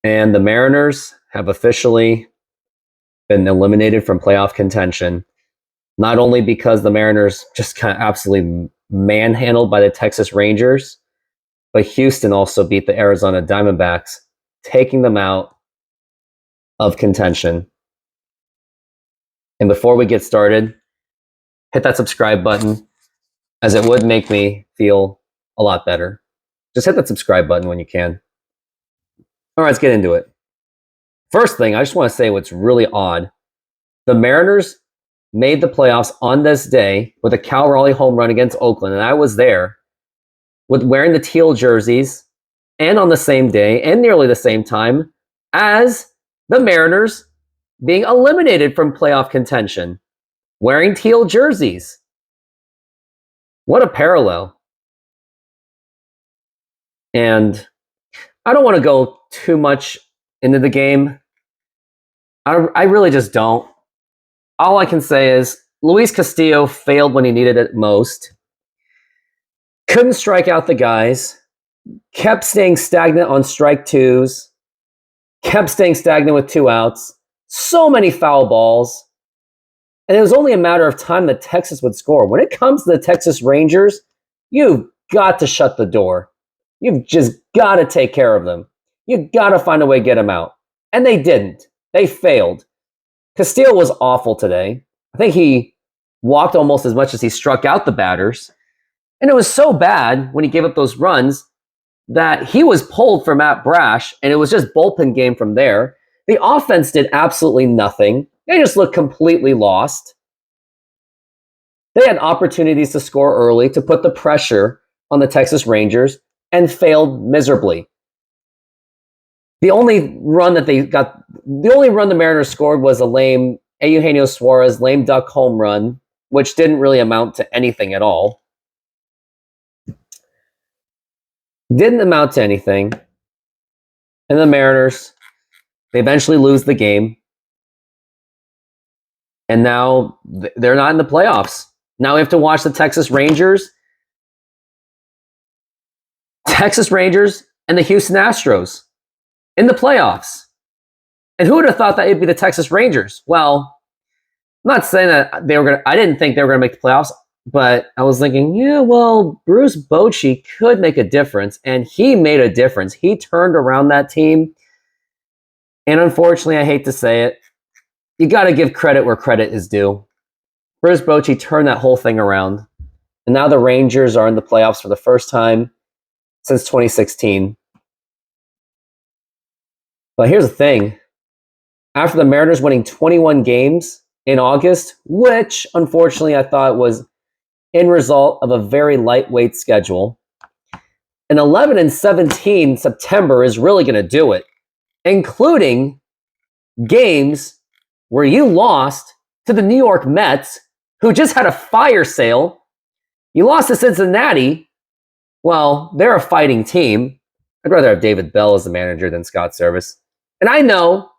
And the Mariners have officially been eliminated from playoff contention, not only because the Mariners just got absolutely manhandled by the Texas Rangers, but Houston also beat the Arizona Diamondbacks, taking them out of contention. And before we get started, hit that subscribe button, as it would make me feel a lot better. Just hit that subscribe button when you can. All right, let's get into it. First thing, I just want to say what's really odd. The Mariners made the playoffs on this day with a Cal Raleigh home run against Oakland, and I was there with wearing the teal jerseys, and on the same day and nearly the same time as the Mariners being eliminated from playoff contention, wearing teal jerseys. What a parallel. And I don't want to go too much into the game. I really just don't. All I can say is Luis Castillo failed when he needed it most. Couldn't strike out the guys. Kept staying stagnant on strike twos. Kept staying stagnant with 2 outs. So many foul balls. And it was only a matter of time that Texas would score. When it comes to the Texas Rangers, you've got to shut the door. You've just got to take care of them. You've got to find a way to get them out. And they didn't. They failed. Castillo was awful today. I think he walked almost as much as he struck out the batters. And it was so bad when he gave up those runs that he was pulled for Matt Brash, and it was just bullpen game from there. The offense did absolutely nothing. They just looked completely lost. They had opportunities to score early to put the pressure on the Texas Rangers and failed miserably. The only run the Mariners scored was a lame Eugenio Suarez lame duck home run, which didn't really amount to anything at all. Didn't amount to anything. And the Mariners, they eventually lose the game. And now they're not in the playoffs. Now we have to watch the Texas Rangers and the Houston Astros in the playoffs. And who would have thought that it'd be the Texas Rangers? Well, I'm not saying that I didn't think they were going to make the playoffs, but I was thinking, yeah, well, Bruce Bochy could make a difference, and he made a difference. He turned around that team, and unfortunately, I hate to say it, you got to give credit where credit is due. Bruce Bochy turned that whole thing around, and now the Rangers are in the playoffs for the first time since 2016. But here's the thing. After the Mariners winning 21 games in August, which unfortunately I thought was in result of a very lightweight schedule, an 11-17 September is really going to do it, including games where you lost to the New York Mets, who just had a fire sale. You lost to Cincinnati. Well, they're a fighting team. I'd rather have David Bell as the manager than Scott Service. And I know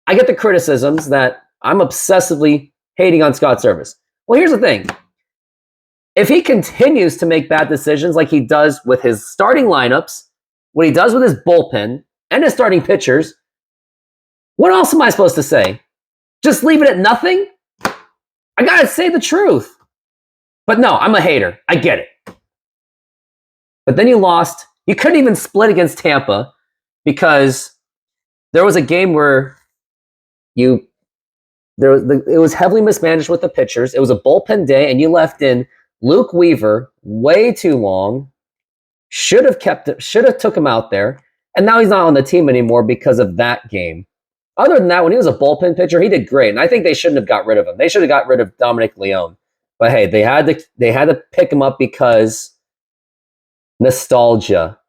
I get the criticisms that I'm obsessively hating on Scott Service. Well, here's the thing. If he continues to make bad decisions like he does with his starting lineups, what he does with his bullpen, and his starting pitchers, what else am I supposed to say? Just leave it at nothing? I gotta say the truth. But no, I'm a hater. I get it. But then you lost. You couldn't even split against Tampa because there was a game where it was heavily mismanaged with the pitchers. It was a bullpen day, and you left in Luke Weaver way too long. Should have took him out there, and now he's not on the team anymore because of that game. Other than that, when he was a bullpen pitcher, he did great, and I think they shouldn't have got rid of him. They should have got rid of Dominic Leone. But hey, they had to pick him up because nostalgia.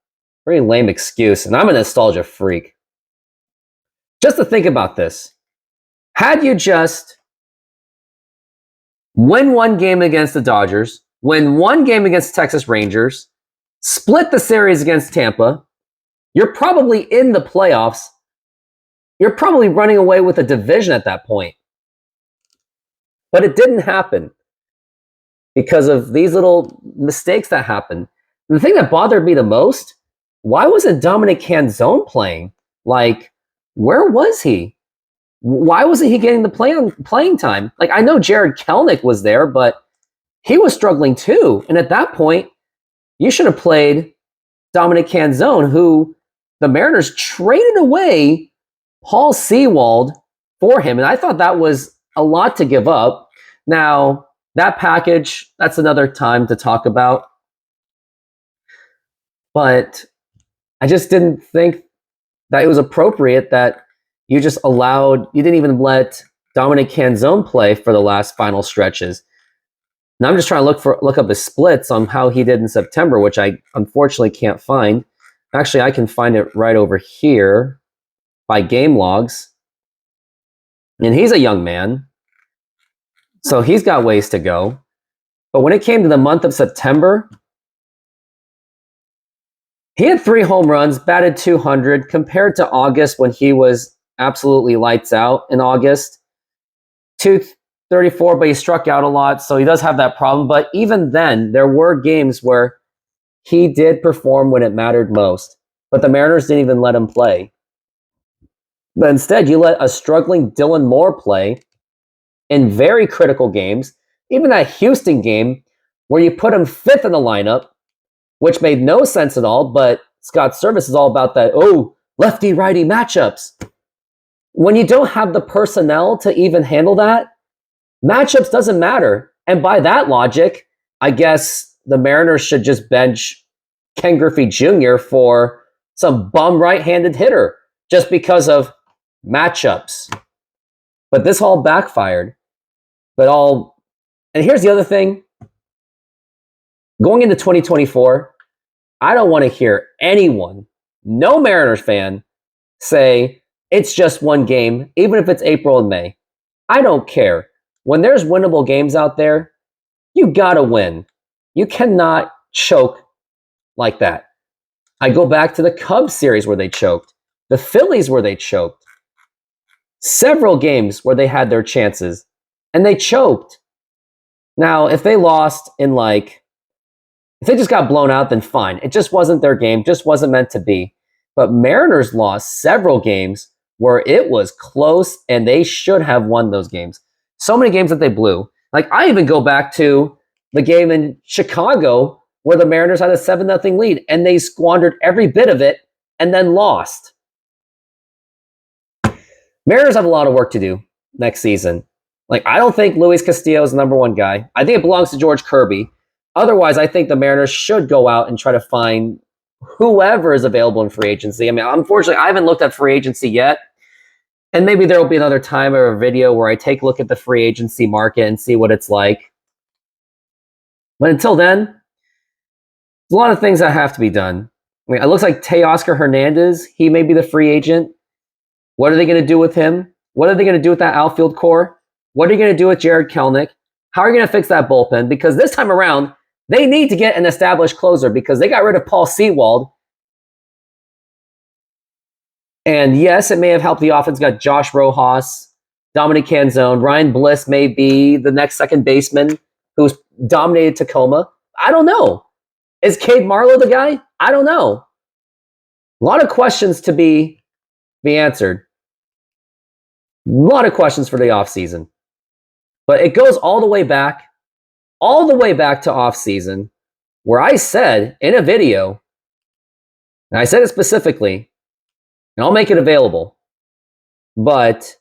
Very lame excuse, and I'm a nostalgia freak. Just to think about this. Had you just win one game against the Dodgers, win one game against the Texas Rangers, split the series against Tampa, you're probably in the playoffs. You're probably running away with a division at that point. But it didn't happen because of these little mistakes that happened. And the thing that bothered me the most, why wasn't Dominic Canzone playing? Like, where was he? Why wasn't he getting the playing time? Like, I know Jarred Kelenic was there, but he was struggling too. And at that point, you should have played Dominic Canzone, who the Mariners traded away Paul Sewald for him. And I thought that was a lot to give up. Now, that package, that's another time to talk about. But I just didn't think that it was appropriate that you just allowed, you didn't even let Dominic Canzone play for the last final stretches. Now I'm just trying to look up his splits on how he did in September, which I unfortunately can't find. Actually, I can find it right over here by game logs. And he's a young man, so he's got ways to go. But when it came to the month of September, he had 3 home runs, batted .200, compared to August when he was absolutely lights out in August. 234, but he struck out a lot, so he does have that problem. But even then, there were games where he did perform when it mattered most. But the Mariners didn't even let him play. But instead, you let a struggling Dylan Moore play in very critical games. Even that Houston game where you put him 5th in the lineup, which made no sense at all, but Scott Servais is all about that, lefty-righty matchups. When you don't have the personnel to even handle that, matchups doesn't matter. And by that logic, I guess the Mariners should just bench Ken Griffey Jr. for some bum right-handed hitter just because of matchups. But this all backfired. And here's the other thing. Going into 2024, I don't want to hear anyone, no Mariners fan, say it's just one game, even if it's April and May. I don't care. When there's winnable games out there, you gotta win. You cannot choke like that. I go back to the Cubs series where they choked, the Phillies where they choked, several games where they had their chances, and they choked. Now, if they lost if they just got blown out, then fine. It just wasn't their game, just wasn't meant to be. But Mariners lost several games where it was close, and they should have won those games. So many games that they blew. Like, I even go back to the game in Chicago where the Mariners had a 7-0 lead, and they squandered every bit of it and then lost. Mariners have a lot of work to do next season. I don't think Luis Castillo is the number one guy. I think it belongs to George Kirby. Otherwise, I think the Mariners should go out and try to find whoever is available in free agency. I mean, unfortunately, I haven't looked at free agency yet. And maybe there will be another time or a video where I take a look at the free agency market and see what it's like. But until then, there's a lot of things that have to be done. I mean, it looks like Teoscar Hernandez, he may be the free agent. What are they going to do with him? What are they going to do with that outfield core? What are you going to do with Jarred Kelenic? How are you going to fix that bullpen? Because this time around, they need to get an established closer because they got rid of Paul Sewald. And yes, it may have helped the offense. Got Josh Rojas, Dominic Canzone, Ryan Bliss may be the next second baseman who's dominated Tacoma. I don't know. Is Cade Marlowe the guy? I don't know. A lot of questions to be answered. A lot of questions for the offseason. But it goes all the way back to offseason, where I said in a video, and I said it specifically, and I'll make it available, but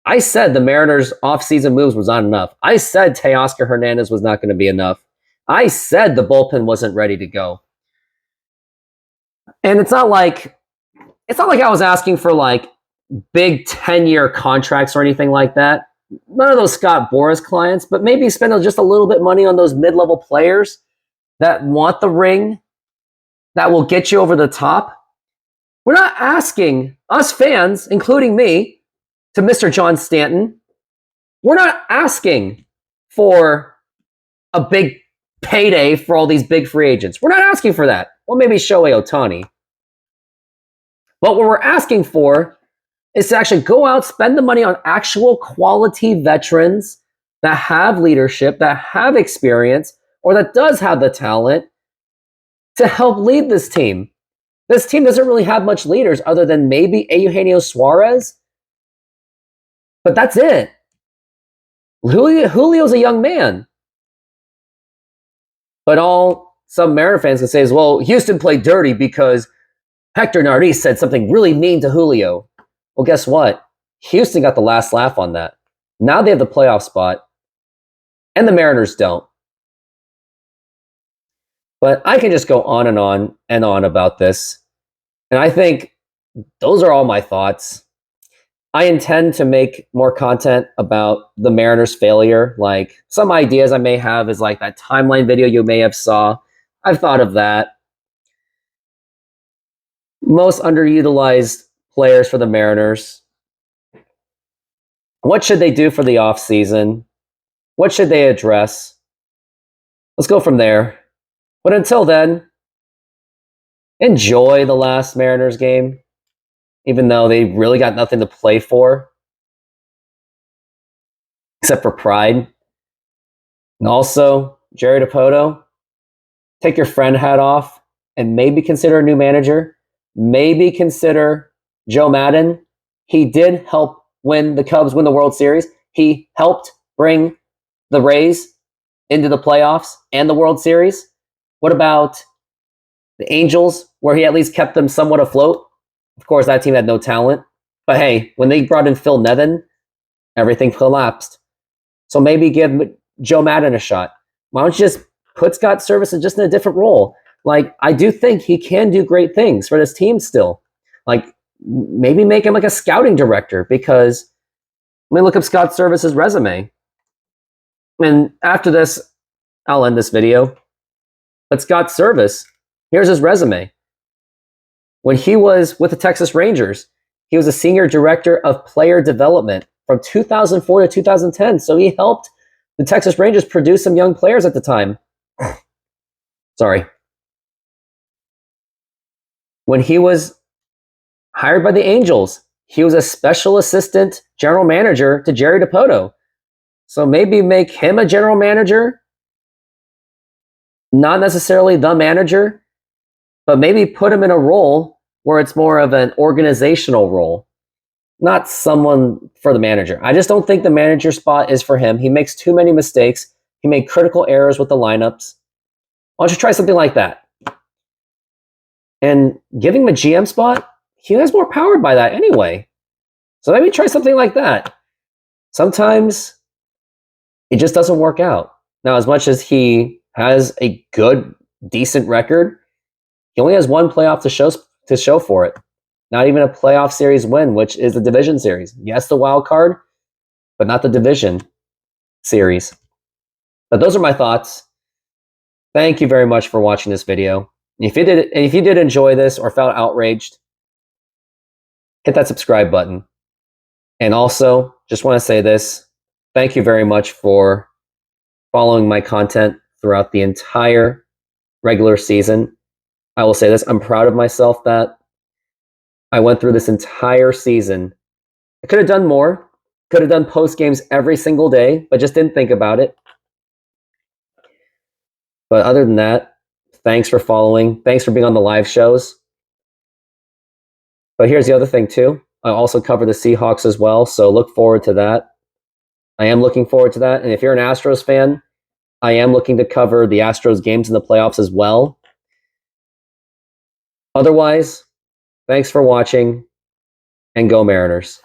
I said the Mariners' offseason moves was not enough. I said Teoscar Hernandez was not going to be enough. I said the bullpen wasn't ready to go. And it's not like I was asking for big 10-year contracts or anything like that. None of those Scott Boras clients, but maybe spend just a little bit of money on those mid-level players that want the ring, that will get you over the top. We're not asking us fans, including me, to Mr. John Stanton. We're not asking for a big payday for all these big free agents. We're not asking for that. Well, maybe Shohei Ohtani. But what we're asking for is to actually go out, spend the money on actual quality veterans that have leadership, that have experience, or that does have the talent to help lead this team. This team doesn't really have much leaders other than maybe Eugenio Suarez. But that's it. Julio's a young man. But all some Mariner fans can say is, well, Houston played dirty because Hector Nardi said something really mean to Julio. Well, guess what? Houston got the last laugh on that. Now they have the playoff spot, and the Mariners don't. But I can just go on and on about this. And I think those are all my thoughts. I intend to make more content about the Mariners' failure. Like some ideas I may have is like that timeline video you may have saw. I've thought of that. Most underutilized players for the Mariners. What should they do for the offseason? What should they address? Let's go from there. But until then, enjoy the last Mariners game, even though they really got nothing to play for, except for pride. And also, Jerry Dipoto, take your friend hat off and maybe consider a new manager. Maybe consider Joe Maddon. He did help when the Cubs win the World Series. He helped bring the Rays into the playoffs and the World Series. What about the Angels, where he at least kept them somewhat afloat? Of course, that team had no talent. But hey, when they brought in Phil Nevin, everything collapsed. So maybe give Joe Maddon a shot. Why don't you just put Scott Service in just in a different role? Like, I do think he can do great things for this team still. Like, maybe make him like a scouting director, because let me look up Scott Service's resume. And after this, I'll end this video. But Scott Service, here's his resume. When he was with the Texas Rangers, he was a senior director of player development from 2004 to 2010. So he helped the Texas Rangers produce some young players at the time. Sorry. When he was hired by the Angels, he was a special assistant general manager to Jerry Dipoto. So maybe make him a general manager. Not necessarily the manager, but maybe put him in a role where it's more of an organizational role, not someone for the manager. I just don't think the manager spot is for him. He makes too many mistakes. He made critical errors with the lineups. Why don't you try something like that? And giving him a GM spot, he has more power by that anyway. So maybe try something like that. Sometimes it just doesn't work out. Now, as much as he has a good, decent record, he only has one playoff to show for it. Not even a playoff series win, which is the division series. Yes, the wild card, but not the division series. But those are my thoughts. Thank you very much for watching this video. If you did enjoy this or felt outraged, hit that subscribe button. And also, just want to say this. Thank you very much for following my content throughout the entire regular season. I will say this. I'm proud of myself that I went through this entire season. I could have done more. Could have done post games every single day, but just didn't think about it. But other than that, thanks for following. Thanks for being on the live shows. But here's the other thing too. I also cover the Seahawks as well, so look forward to that. I am looking forward to that. And if you're an Astros fan, I am looking to cover the Astros games in the playoffs as well. Otherwise, thanks for watching, and go Mariners.